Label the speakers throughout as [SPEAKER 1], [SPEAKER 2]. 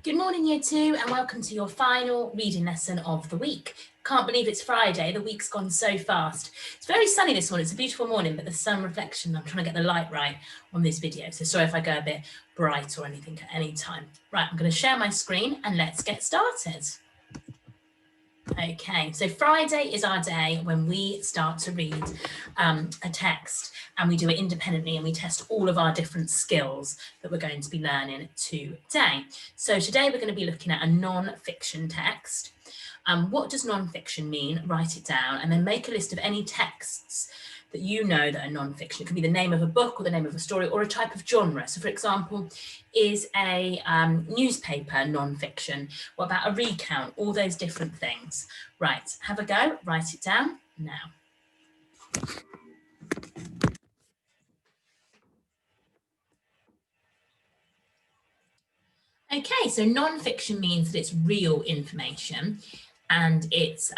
[SPEAKER 1] Good morning, Year 2, and welcome to your final reading lesson of the week. Can't believe it's Friday, the week's gone so fast. It's very sunny this morning, it's a beautiful morning, but the sun reflection, I'm trying to get the light right on this video, so sorry if I go a bit bright or anything at any time. Right, I'm going to share my screen and let's get started. Okay, so Friday is our day when we start to read a text, and we do it independently and we test all of our different skills that we're going to be learning today. So today we're going to be looking at a non-fiction text. What does non-fiction mean? Write it down and then make a list of any texts that you know that are non-fiction. It could be the name of a book or the name of a story or a type of genre. So for example, is a newspaper non-fiction? What about a recount? All those different things. Right, have a go, write it down now. Okay, so non-fiction means that it's real information and it's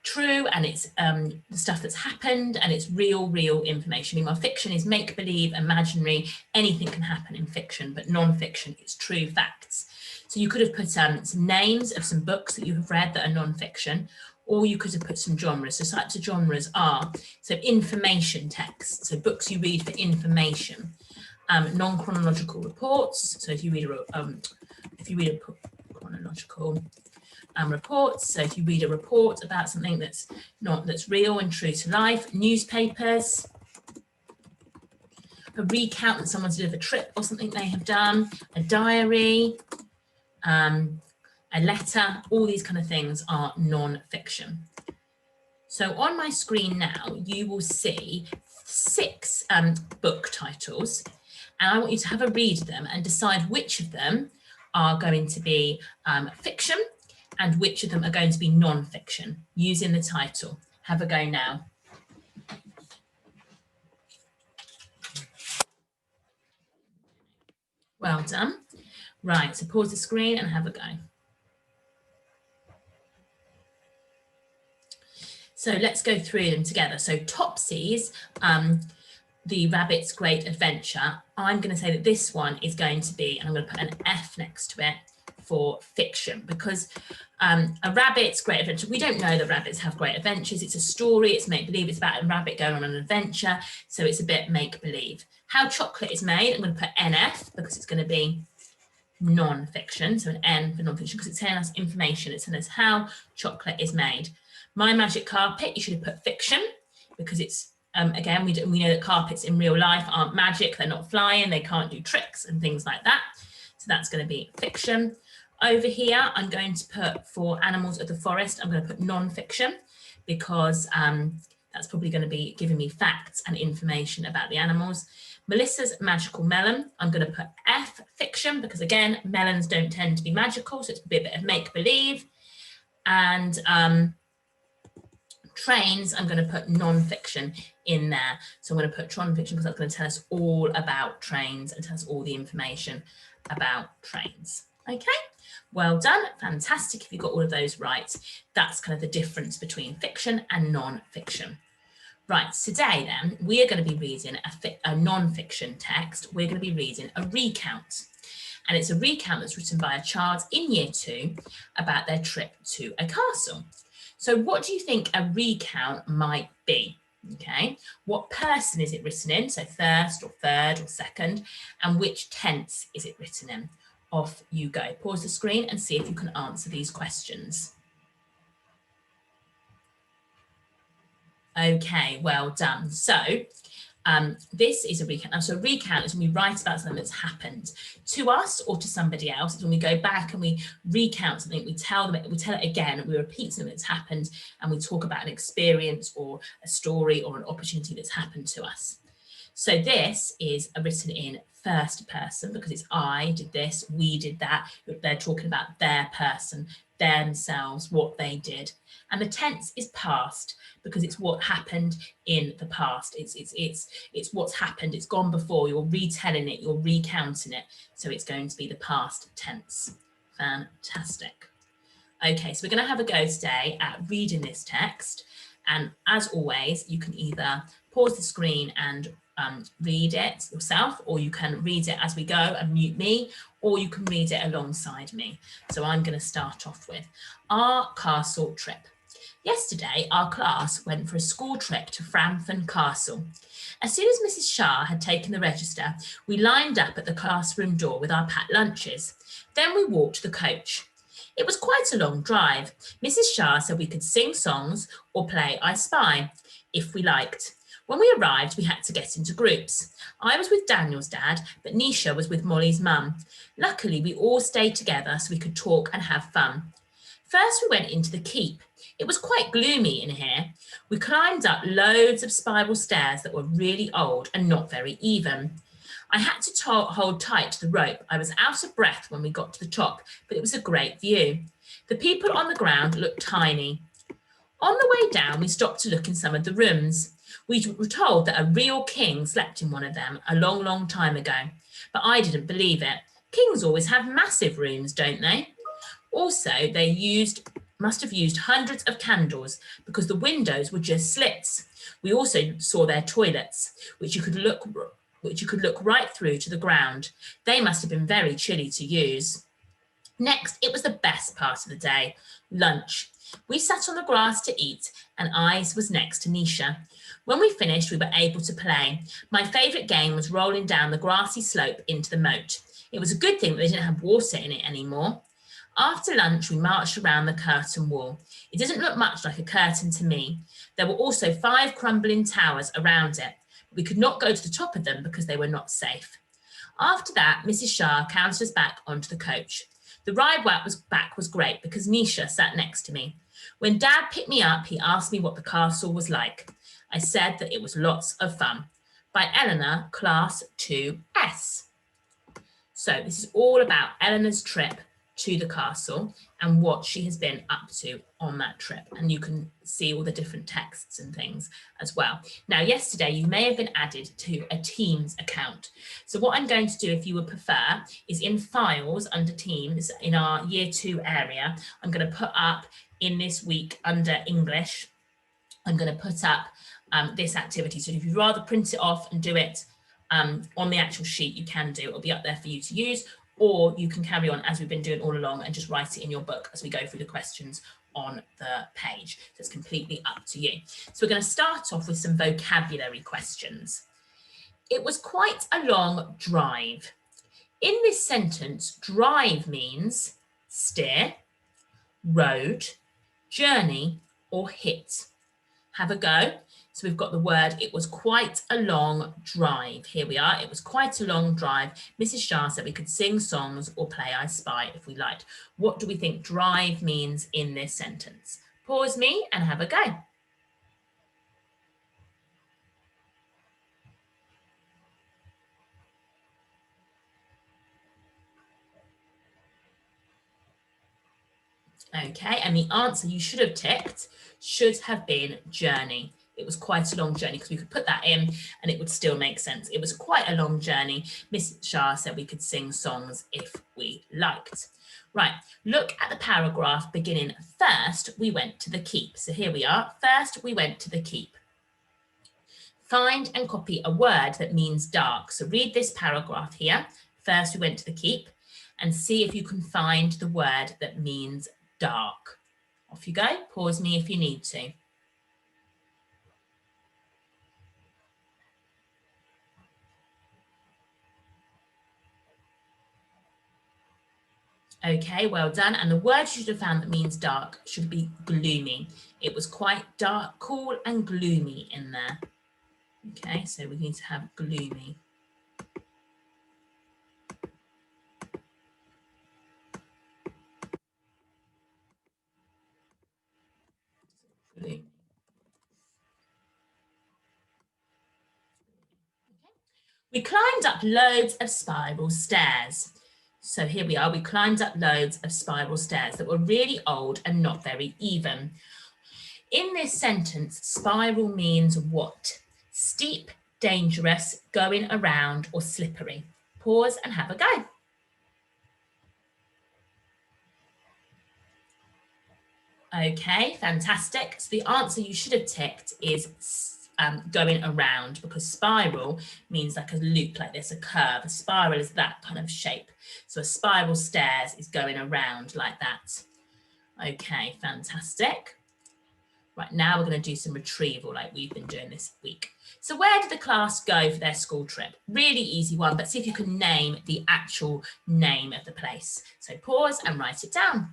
[SPEAKER 1] true and it's the stuff that's happened and it's real information. Meanwhile, fiction is make-believe, imaginary, anything can happen in fiction, but non-fiction is true facts. So you could have put some names of some books that you have read that are non-fiction, or you could have put some genres. So types of genres are, so information texts, so books you read for information. Non-chronological reports, so if you read a chronological reports, so if you read a report about something that's real and true to life. Newspapers, a recount that someone's did of a trip or something they have done, a diary, a letter, all these kind of things are non-fiction. So on my screen now, you will see 6 book titles, and I want you to have a read of them and decide which of them are going to be fiction and which of them are going to be non-fiction using the title. Have a go now. Well done. Right, so pause the screen and have a go. So let's go through them together. So Topsy's, The Rabbit's Great Adventure. I'm going to say that this one is going to be, and I'm going to put an F next to it, for fiction, because a rabbit's great adventure, we don't know that rabbits have great adventures. It's a story, it's make-believe, it's about a rabbit going on an adventure, so it's a bit make-believe. How Chocolate is Made, I'm going to put NF because it's going to be non-fiction, so an N for non-fiction because it's telling us information, it's telling us how chocolate is made. My Magic Carpet, you should have put fiction because it's again, we know that carpets in real life aren't magic, they're not flying, they can't do tricks and things like that, so that's going to be fiction. Over here, I'm going to put, for Animals of the Forest, I'm going to put non-fiction because that's probably going to be giving me facts and information about the animals. Melissa's Magical Melon, I'm going to put F, fiction, because again, melons don't tend to be magical, so it's a bit of make-believe. And Trains, I'm going to put non-fiction in there. So I'm going to put non-fiction because that's going to tell us all about trains and tell us all the information about trains. Okay, well done, fantastic if you got all of those right. That's kind of the difference between fiction and non-fiction. Right, today then, we are going to be reading a non-fiction text. We're going to be reading a recount. And it's a recount that's written by a child in Year 2 about their trip to a castle. So what do you think a recount might be? Okay, what person is it written in? So first or third or second, and which tense is it written in? Off you go. Pause the screen and see if you can answer these questions. Okay, well done. So this is a recount. So a recount is when we write about something that's happened to us or to somebody else. It's when we go back and we recount something, we tell it again, we repeat something that's happened, and we talk about an experience or a story or an opportunity that's happened to us. So this is written in first person because it's I did this, we did that. They're talking about their person, themselves, what they did. And the tense is past because it's what happened in the past. It's what's happened, it's gone before, you're retelling it, you're recounting it. So it's going to be the past tense. Fantastic. Okay, so we're going to have a go today at reading this text. And as always, you can either pause the screen and read it yourself, or you can read it as we go and mute me, or you can read it alongside me. So I'm going to start off with our castle trip. Yesterday, our class went for a school trip to Framford Castle. As soon as Mrs. Shah had taken the register, we lined up at the classroom door with our packed lunches. Then we walked to the coach. It was quite a long drive. Mrs. Shah said we could sing songs or play I Spy, if we liked. When we arrived, we had to get into groups. I was with Daniel's dad, but Nisha was with Molly's mum. Luckily, we all stayed together so we could talk and have fun. First, we went into the keep. It was quite gloomy in here. We climbed up loads of spiral stairs that were really old and not very even. I had to hold tight to the rope. I was out of breath when we got to the top, but it was a great view. The people on the ground looked tiny. On the way down, we stopped to look in some of the rooms. We were told that a real king slept in one of them a long, long time ago, but I didn't believe it. Kings always have massive rooms, don't they? Also, they must have used hundreds of candles because the windows were just slits. We also saw their toilets, which you could look right through to the ground. They must have been very chilly to use. Next, it was the best part of the day, lunch. We sat on the grass to eat, and I was next to Nisha. When we finished, we were able to play. My favourite game was rolling down the grassy slope into the moat. It was a good thing that they didn't have water in it anymore. After lunch, we marched around the curtain wall. It didn't look much like a curtain to me. There were also 5 crumbling towers around it. We could not go to the top of them because they were not safe. After that, Mrs. Shah counted us back onto the coach. The ride back was great because Nisha sat next to me. When Dad picked me up, he asked me what the castle was like. I said that it was lots of fun. By Eleanor, Class 2S. So this is all about Eleanor's trip to the castle and what she has been up to on that trip. And you can see all the different texts and things as well. Now, yesterday you may have been added to a Teams account. So what I'm going to do, if you would prefer, is in Files under Teams in our Year 2 area, I'm going to put up in this week under English, I'm going to put up this activity. So if you'd rather print it off and do it on the actual sheet, you can do. It'll be up there for you to use, or you can carry on as we've been doing all along and just write it in your book as we go through the questions on the page. So it's completely up to you. So we're going to start off with some vocabulary questions. It was quite a long drive. In this sentence, drive means steer, road, journey, or hit. Have a go. So we've got the word, it was quite a long drive. Here we are, it was quite a long drive. Mrs. Shah said we could sing songs or play I Spy if we liked. What do we think drive means in this sentence? Pause me and have a go. Okay, and the answer you should have ticked should have been journey. It was quite a long journey because we could put that in and it would still make sense. It was quite a long journey. Miss Shah said we could sing songs if we liked. Right, look at the paragraph beginning. First, we went to the keep. So here we are. First, we went to the keep. Find and copy a word that means dark. So read this paragraph here. First, we went to the keep and see if you can find the word that means dark. Off you go. Pause me if you need to. Okay, well done. And the word you should have found that means dark should be gloomy. It was quite dark, cool and gloomy in there. Okay, so we need to have gloomy. Gloomy. We climbed up loads of spiral stairs. So here we are, we climbed up loads of spiral stairs that were really old and not very even. In this sentence, spiral means what? Steep, dangerous, going around, or slippery. Pause and have a go. Okay, fantastic. So the answer you should have ticked is going around, because spiral means like a loop like this, a curve. A spiral is that kind of shape. So a spiral stairs is going around like that. Okay, fantastic. Right, now we're going to do some retrieval like we've been doing this week. So where did the class go for their school trip? Really easy one, but see if you can name the actual name of the place. So pause and write it down.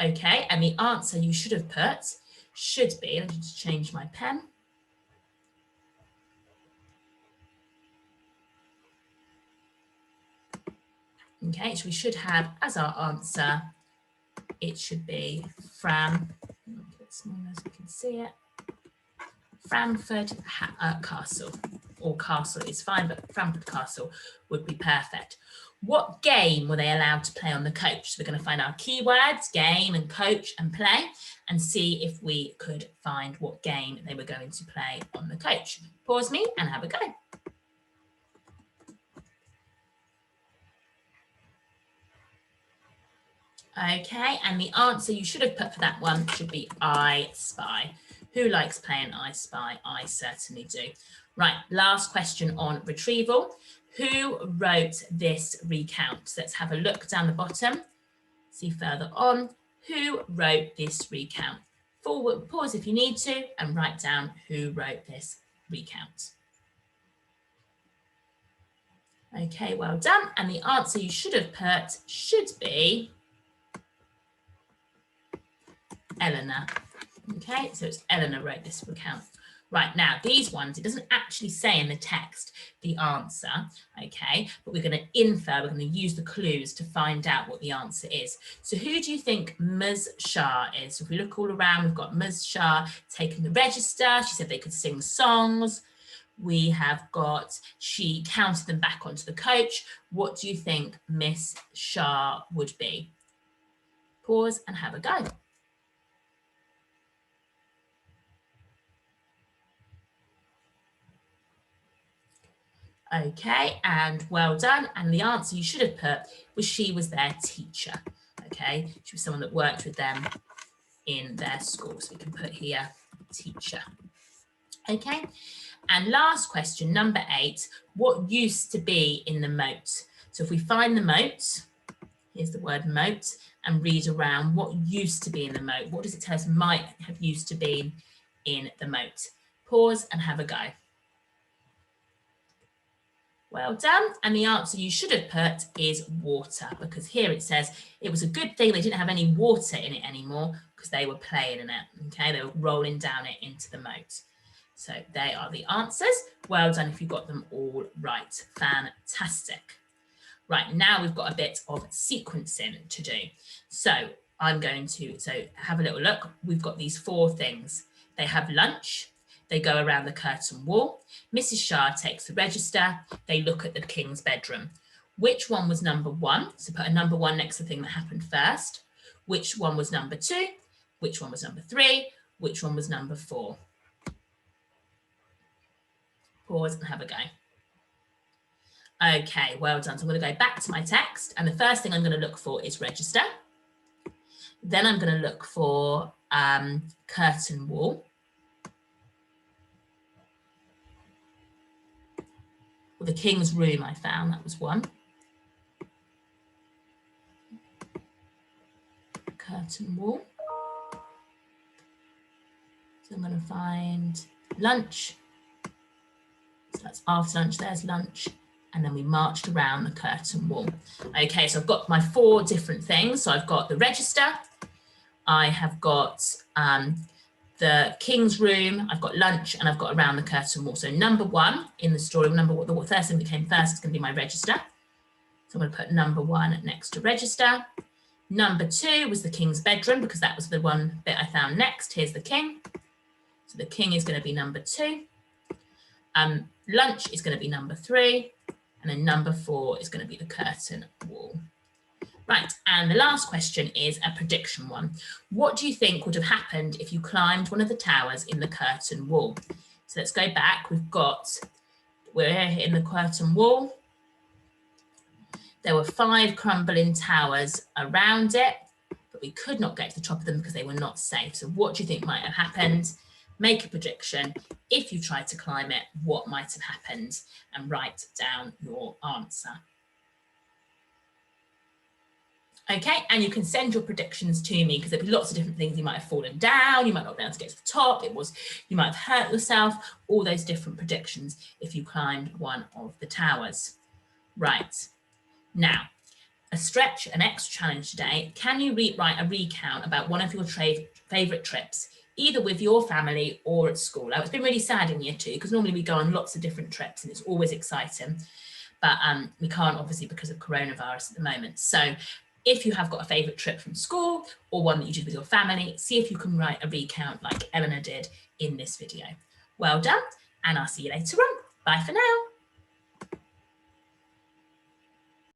[SPEAKER 1] Okay, and the answer you should have put should be, let me just change my pen. Okay, so we should have as our answer, it should be Fram, make it smaller so we can see it, Framford Castle, or Castle is fine, but Framford Castle would be perfect. What game were they allowed to play on the coach? So we're going to find our keywords, game and coach and play, and see if we could find what game they were going to play on the coach. Pause me and have a go. Okay, and the answer you should have put for that one should be I Spy. Who likes playing I Spy? I certainly do. Right, last question on retrieval. Who wrote this recount? Let's have a look down the bottom, see further on. Who wrote this recount? Forward, pause if you need to, and write down who wrote this recount. Okay, well done. And the answer you should have put should be Eleanor. Okay, so it's Eleanor wrote this recount. Right, now these ones, it doesn't actually say in the text the answer, okay, but we're going to infer, we're going to use the clues to find out what the answer is. So who do you think Ms. Shah is? So if we look all around, we've got Ms. Shah taking the register. She said they could sing songs. We have got, she counted them back onto the coach. What do you think Miss Shah would be? Pause and have a go. Okay, and well done. And the answer you should have put was she was their teacher. Okay, she was someone that worked with them in their school. So we can put here teacher. Okay, and last question, number 8, what used to be in the moat? So if we find the moat, here's the word moat, and read around what used to be in the moat. What does it tell us might have used to be in the moat? Pause and have a go. Well done. And the answer you should have put is water, because here it says it was a good thing they didn't have any water in it anymore because they were playing in it. Okay, they were rolling down it into the moat. So they are the answers. Well done if you got them all right. Fantastic. Right, now we've got a bit of sequencing to do. So I'm going to have a little look. We've got these 4 things. They have lunch. They go around the curtain wall. Mrs. Shah takes the register. They look at the king's bedroom. Which one was number 1? So put a number 1 next to the thing that happened first. Which one was number 2? Which one was number 3? Which one was number 4? Pause and have a go. Okay, well done. So I'm going to go back to my text. And the first thing I'm going to look for is register. Then I'm going to look for curtain wall. Well, the king's room I found, that was 1. Curtain wall. So I'm going to find lunch. So that's after lunch, there's lunch. And then we marched around the curtain wall. Okay, so I've got my 4 different things. So I've got the register, I have got the king's room, I've got lunch, and I've got around the curtain wall. So number 1 in the story, the first thing that came first is going to be my register. So I'm going to put number 1 next to register. Number 2 was the king's bedroom, because that was the one bit I found next. Here's the king. So the king is going to be number 2. Lunch is going to be number 3. And then number 4 is going to be the curtain wall. Right, and the last question is a prediction one. What do you think would have happened if you climbed one of the towers in the curtain wall? So let's go back. We've got We're here hitting the curtain wall. There were 5 crumbling towers around it, but we could not get to the top of them because they were not safe. So what do you think might have happened? Make a prediction. If you tried to climb it, what might have happened? And write down your answer. Okay, and you can send your predictions to me because there'll be lots of different things. You might have fallen down, you might not be able to get to the top, you might have hurt yourself, all those different predictions if you climbed one of the towers. Right, now, a stretch, an extra challenge today. Can you write a recount about one of your favourite trips, either with your family or at school? Now, it's been really sad in year 2 because normally we go on lots of different trips and it's always exciting, but we can't obviously because of coronavirus at the moment. So if you have got a favourite trip from school or one that you did with your family, see if you can write a recount like Eleanor did in this video. Well done, and I'll see you later on. Bye for now.